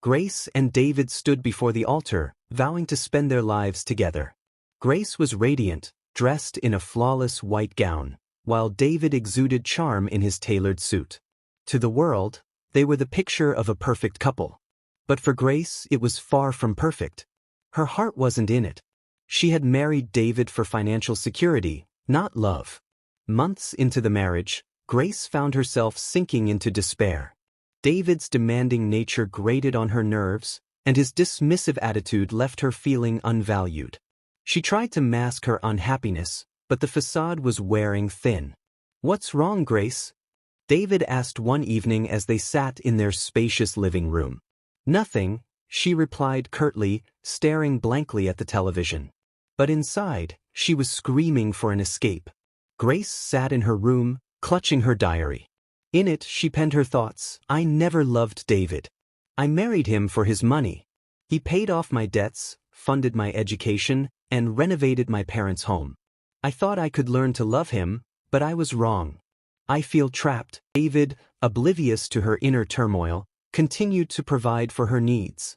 Grace and David stood before the altar, vowing to spend their lives together. Grace was radiant, dressed in a flawless white gown, while David exuded charm in his tailored suit. To the world, they were the picture of a perfect couple. But for Grace, it was far from perfect. Her heart wasn't in it. She had married David for financial security, not love. Months into the marriage, Grace found herself sinking into despair. David's demanding nature grated on her nerves, and his dismissive attitude left her feeling unvalued. She tried to mask her unhappiness, but the facade was wearing thin. "What's wrong, Grace?" David asked one evening as they sat in their spacious living room. "Nothing," she replied curtly, staring blankly at the television. But inside, she was screaming for an escape. Grace sat in her room, clutching her diary. In it, she penned her thoughts. "I never loved David. I married him for his money. He paid off my debts, funded my education, and renovated my parents' home. I thought I could learn to love him, but I was wrong. I feel trapped." David, oblivious to her inner turmoil, continued to provide for her needs.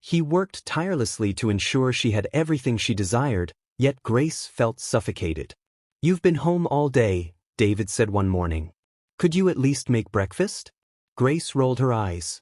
He worked tirelessly to ensure she had everything she desired, yet Grace felt suffocated. "You've been home all day," David said one morning. "Could you at least make breakfast?" Grace rolled her eyes.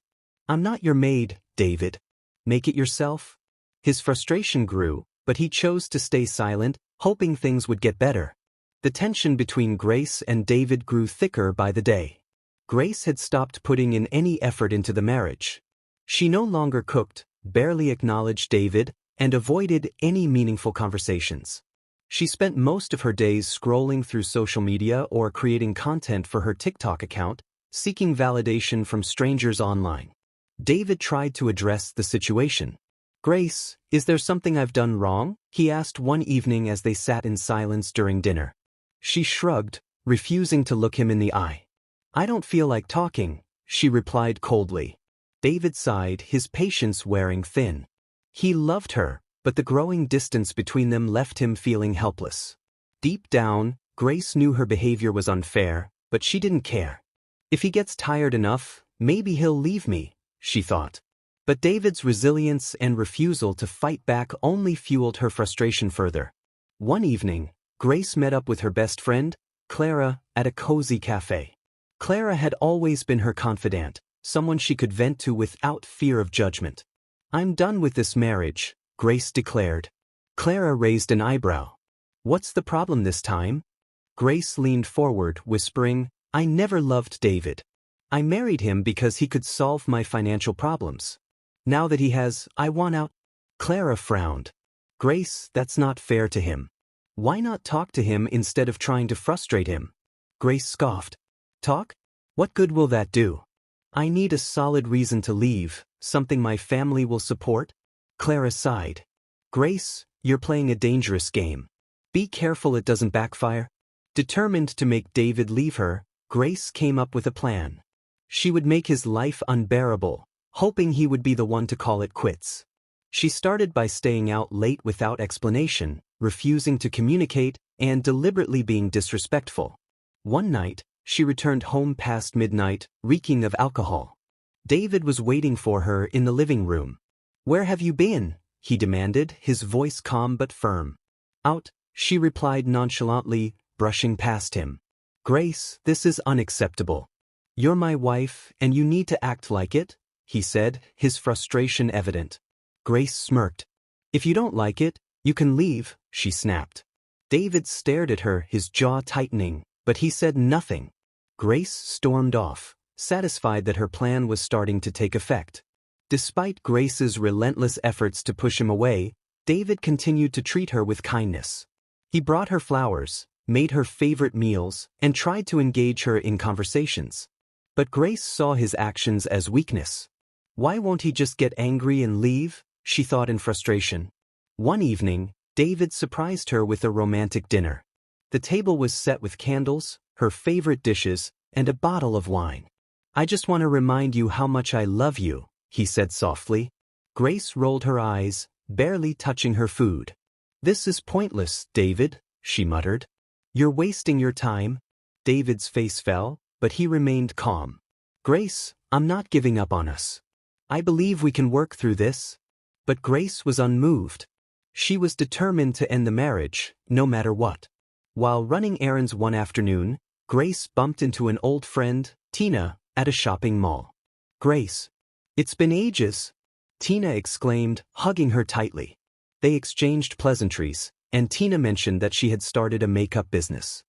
"I'm not your maid, David. Make it yourself." His frustration grew, but he chose to stay silent, hoping things would get better. The tension between Grace and David grew thicker by the day. Grace had stopped putting in any effort into the marriage. She no longer cooked, barely acknowledged David, and avoided any meaningful conversations. She spent most of her days scrolling through social media or creating content for her TikTok account, seeking validation from strangers online. David tried to address the situation. "Grace, is there something I've done wrong?" he asked one evening as they sat in silence during dinner. She shrugged, refusing to look him in the eye. "I don't feel like talking," she replied coldly. David sighed, his patience wearing thin. He loved her, but the growing distance between them left him feeling helpless. Deep down, Grace knew her behavior was unfair, but she didn't care. "If he gets tired enough, maybe he'll leave me," she thought. But David's resilience and refusal to fight back only fueled her frustration further. One evening, Grace met up with her best friend, Clara, at a cozy cafe. Clara had always been her confidant, someone she could vent to without fear of judgment. "I'm done with this marriage," Grace declared. Clara raised an eyebrow. "What's the problem this time?" Grace leaned forward, whispering, "I never loved David. I married him because he could solve my financial problems. Now that he has, I want out." Clara frowned. "Grace, that's not fair to him. Why not talk to him instead of trying to frustrate him?" Grace scoffed. "Talk? What good will that do? I need a solid reason to leave, something my family will support." Clara sighed. "Grace, you're playing a dangerous game. Be careful it doesn't backfire." Determined to make David leave her, Grace came up with a plan. She would make his life unbearable, hoping he would be the one to call it quits. She started by staying out late without explanation, refusing to communicate, and deliberately being disrespectful. One night, she returned home past midnight, reeking of alcohol. David was waiting for her in the living room. "Where have you been?" he demanded, his voice calm but firm. "Out," she replied nonchalantly, brushing past him. "Grace, this is unacceptable. You're my wife, and you need to act like it," he said, his frustration evident. Grace smirked. "If you don't like it, you can leave," she snapped. David stared at her, his jaw tightening, but he said nothing. Grace stormed off, satisfied that her plan was starting to take effect. Despite Grace's relentless efforts to push him away, David continued to treat her with kindness. He brought her flowers, made her favorite meals, and tried to engage her in conversations. But Grace saw his actions as weakness. "Why won't he just get angry and leave?" she thought in frustration. One evening, David surprised her with a romantic dinner. The table was set with candles, her favorite dishes, and a bottle of wine. "I just want to remind you how much I love you," he said softly. Grace rolled her eyes, barely touching her food. "This is pointless, David," she muttered. "You're wasting your time." David's face fell, but he remained calm. "Grace, I'm not giving up on us. I believe we can work through this. But Grace was unmoved. She was determined to end the marriage, no matter what. While running errands one afternoon, Grace bumped into an old friend, Tina, at a shopping mall. Grace. It's been ages, Tina exclaimed, hugging her tightly. They exchanged pleasantries, and Tina mentioned that she had started a makeup business.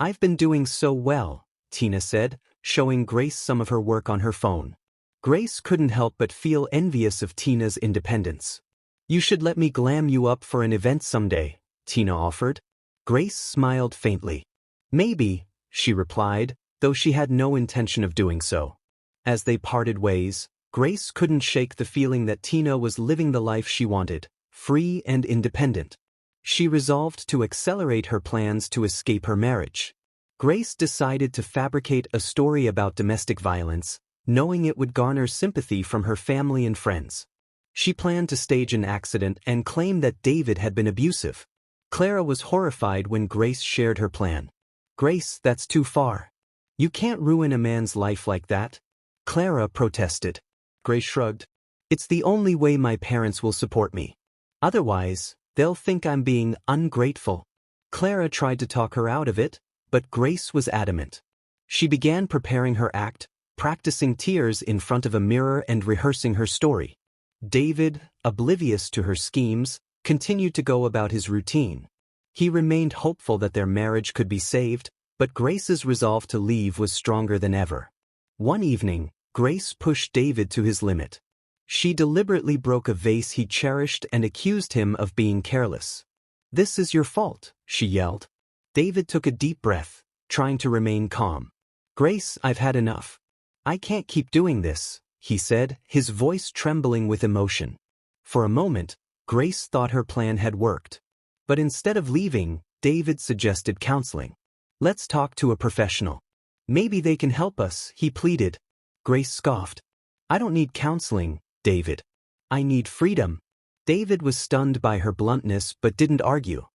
I've been doing so well, Tina said, showing Grace some of her work on her phone. Grace couldn't help but feel envious of Tina's independence. You should let me glam you up for an event someday, Tina offered. Grace smiled faintly. Maybe, she replied, though she had no intention of doing so. As they parted ways, Grace couldn't shake the feeling that Tina was living the life she wanted, free and independent. She resolved to accelerate her plans to escape her marriage. Grace decided to fabricate a story about domestic violence, knowing it would garner sympathy from her family and friends. She planned to stage an accident and claim that David had been abusive. Clara was horrified when Grace shared her plan. Grace, that's too far. You can't ruin a man's life like that, Clara protested. Grace shrugged. It's the only way my parents will support me. Otherwise, they'll think I'm being ungrateful. Clara tried to talk her out of it, but Grace was adamant. She began preparing her act, practicing tears in front of a mirror and rehearsing her story. David, oblivious to her schemes, continued to go about his routine. He remained hopeful that their marriage could be saved, but Grace's resolve to leave was stronger than ever. One evening, Grace pushed David to his limit. She deliberately broke a vase he cherished and accused him of being careless. "This is your fault," she yelled. David took a deep breath, trying to remain calm. "Grace, I've had enough. I can't keep doing this," he said, his voice trembling with emotion. For a moment, Grace thought her plan had worked. But instead of leaving, David suggested counseling. "Let's talk to a professional. Maybe they can help us," he pleaded. Grace scoffed. "I don't need counseling, David. I need freedom." David was stunned by her bluntness but didn't argue.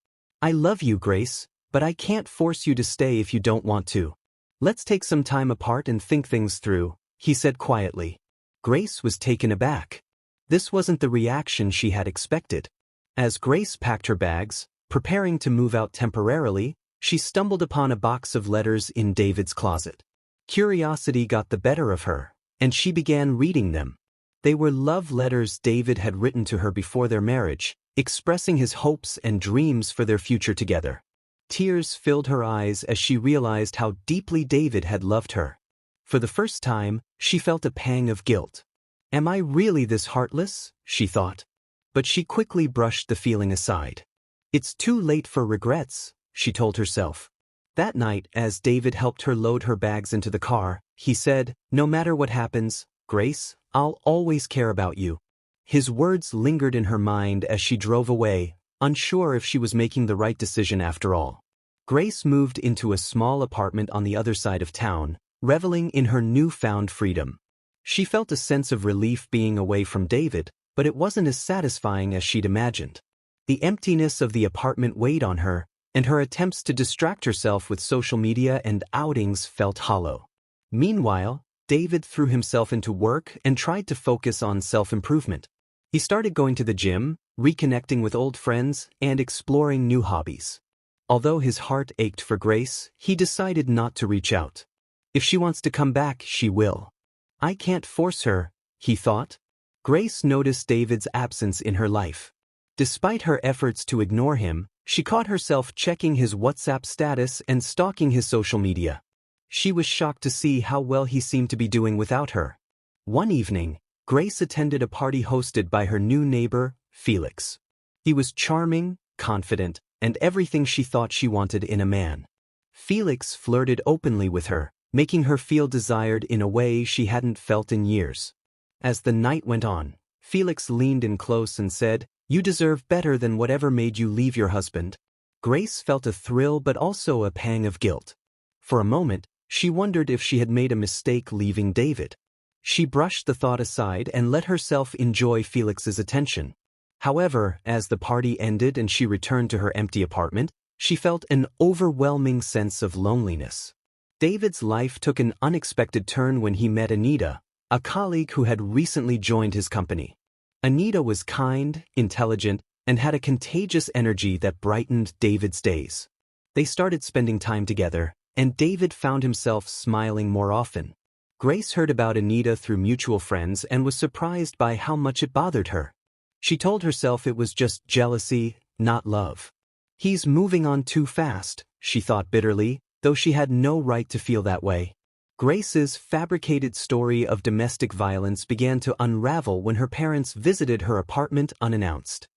"I love you, Grace, but I can't force you to stay if you don't want to. Let's take some time apart and think things through," he said quietly. Grace was taken aback. This wasn't the reaction she had expected. As Grace packed her bags, preparing to move out temporarily, she stumbled upon a box of letters in David's closet. Curiosity got the better of her, and she began reading them. They were love letters David had written to her before their marriage, expressing his hopes and dreams for their future together. Tears filled her eyes as she realized how deeply David had loved her. For the first time, she felt a pang of guilt. "Am I really this heartless?" she thought. But she quickly brushed the feeling aside. "It's too late for regrets," she told herself. That night, as David helped her load her bags into the car, he said, "No matter what happens, Grace, I'll always care about you." His words lingered in her mind as she drove away, unsure if she was making the right decision after all. Grace moved into a small apartment on the other side of town, reveling in her newfound freedom. She felt a sense of relief being away from David, but it wasn't as satisfying as she'd imagined. The emptiness of the apartment weighed on her, and her attempts to distract herself with social media and outings felt hollow. Meanwhile, David threw himself into work and tried to focus on self-improvement. He started going to the gym, reconnecting with old friends, and exploring new hobbies. Although his heart ached for Grace, he decided not to reach out. If she wants to come back, she will. "I can't force her," he thought. Grace noticed David's absence in her life. Despite her efforts to ignore him, she caught herself checking his WhatsApp status and stalking his social media. She was shocked to see how well he seemed to be doing without her. One evening, Grace attended a party hosted by her new neighbor, Felix. He was charming, confident, and everything she thought she wanted in a man. Felix flirted openly with her, making her feel desired in a way she hadn't felt in years. As the night went on, Felix leaned in close and said, "You deserve better than whatever made you leave your husband." Grace felt a thrill but also a pang of guilt. For a moment, she wondered if she had made a mistake leaving David. She brushed the thought aside and let herself enjoy Felix's attention. However, as the party ended and she returned to her empty apartment, she felt an overwhelming sense of loneliness. David's life took an unexpected turn when he met Anita, a colleague who had recently joined his company. Anita was kind, intelligent, and had a contagious energy that brightened David's days. They started spending time together, and David found himself smiling more often. Grace heard about Anita through mutual friends and was surprised by how much it bothered her. She told herself it was just jealousy, not love. He's moving on too fast, she thought bitterly, though she had no right to feel that way. Grace's fabricated story of domestic violence began to unravel when her parents visited her apartment unannounced.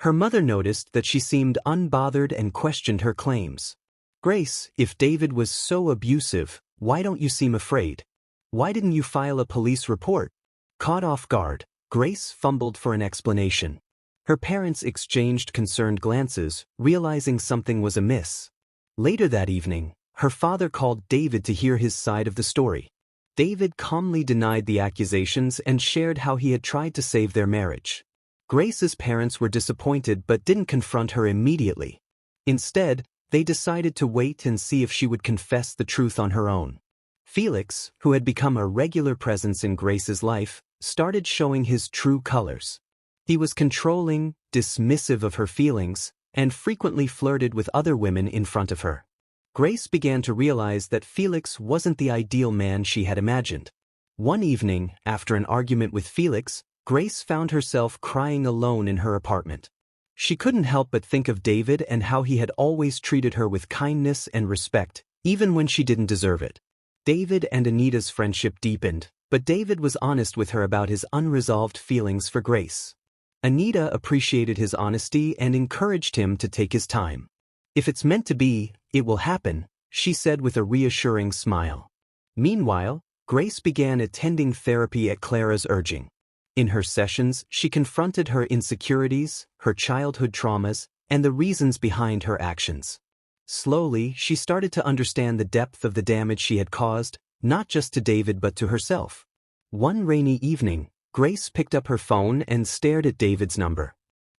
Her mother noticed that she seemed unbothered and questioned her claims. "Grace, if David was so abusive, why don't you seem afraid? Why didn't you file a police report?" Caught off guard, Grace fumbled for an explanation. Her parents exchanged concerned glances, realizing something was amiss. Later that evening, her father called David to hear his side of the story. David calmly denied the accusations and shared how he had tried to save their marriage. Grace's parents were disappointed but didn't confront her immediately. Instead, they decided to wait and see if she would confess the truth on her own. Felix, who had become a regular presence in Grace's life, started showing his true colors. He was controlling, dismissive of her feelings, and frequently flirted with other women in front of her. Grace began to realize that Felix wasn't the ideal man she had imagined. One evening, after an argument with Felix, Grace found herself crying alone in her apartment. She couldn't help but think of David and how he had always treated her with kindness and respect, even when she didn't deserve it. David and Anita's friendship deepened, but David was honest with her about his unresolved feelings for Grace. Anita appreciated his honesty and encouraged him to take his time. "If it's meant to be, it will happen," she said with a reassuring smile. Meanwhile, Grace began attending therapy at Clara's urging. In her sessions, she confronted her insecurities, her childhood traumas, and the reasons behind her actions. Slowly, she started to understand the depth of the damage she had caused, not just to David but to herself. One rainy evening, Grace picked up her phone and stared at David's number.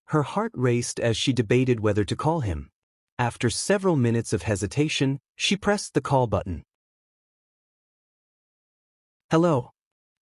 Her heart raced as she debated whether to call him. After several minutes of hesitation, she pressed the call button. "Hello."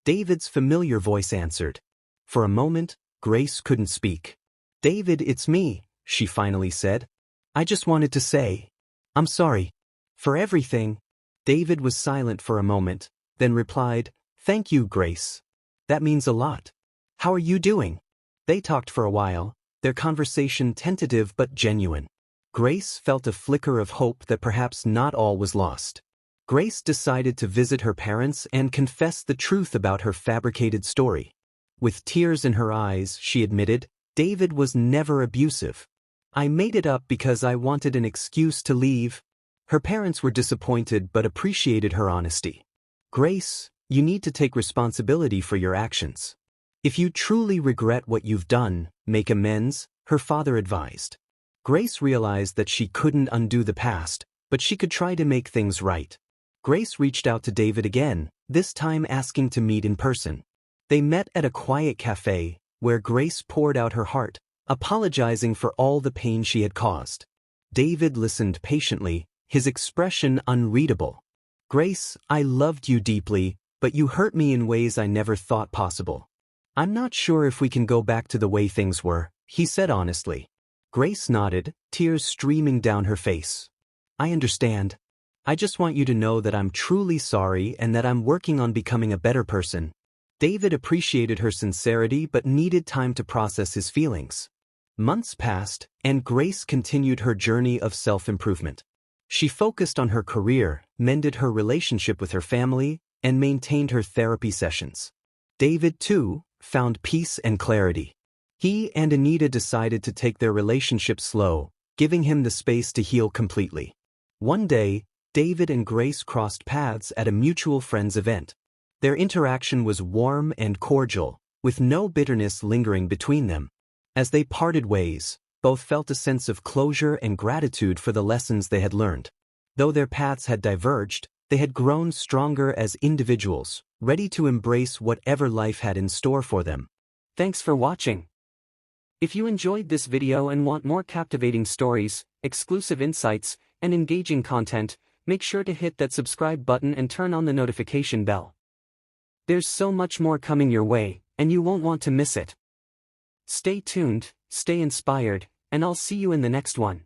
David's familiar voice answered. For a moment, Grace couldn't speak. "David, it's me," she finally said. "I just wanted to say, I'm sorry for everything." David was silent for a moment, then replied, "Thank you, Grace. That means a lot. How are you doing?" They talked for a while, their conversation tentative but genuine. Grace felt a flicker of hope that perhaps not all was lost. Grace decided to visit her parents and confess the truth about her fabricated story. With tears in her eyes, she admitted, "David was never abusive. I made it up because I wanted an excuse to leave." Her parents were disappointed but appreciated her honesty. "Grace, you need to take responsibility for your actions. If you truly regret what you've done, make amends," her father advised. Grace realized that she couldn't undo the past, but she could try to make things right. Grace reached out to David again, this time asking to meet in person. They met at a quiet cafe, where Grace poured out her heart, apologizing for all the pain she had caused. David listened patiently, his expression unreadable. "Grace, I loved you deeply, but you hurt me in ways I never thought possible. I'm not sure if we can go back to the way things were," he said honestly. Grace nodded, tears streaming down her face. "I understand. I just want you to know that I'm truly sorry and that I'm working on becoming a better person." David appreciated her sincerity but needed time to process his feelings. Months passed, and Grace continued her journey of self-improvement. She focused on her career, mended her relationship with her family, and maintained her therapy sessions. David, too, found peace and clarity. He and Anita decided to take their relationship slow, giving him the space to heal completely. One day, David and Grace crossed paths at a mutual friend's event. Their interaction was warm and cordial, with no bitterness lingering between them. As they parted ways, both felt a sense of closure and gratitude for the lessons they had learned. Though their paths had diverged, they had grown stronger as individuals, ready to embrace whatever life had in store for them. Thanks for watching. If you enjoyed this video and want more captivating stories, exclusive insights, and engaging content, make sure to hit that subscribe button and turn on the notification bell. There's so much more coming your way, and you won't want to miss it. Stay tuned, stay inspired, and I'll see you in the next one.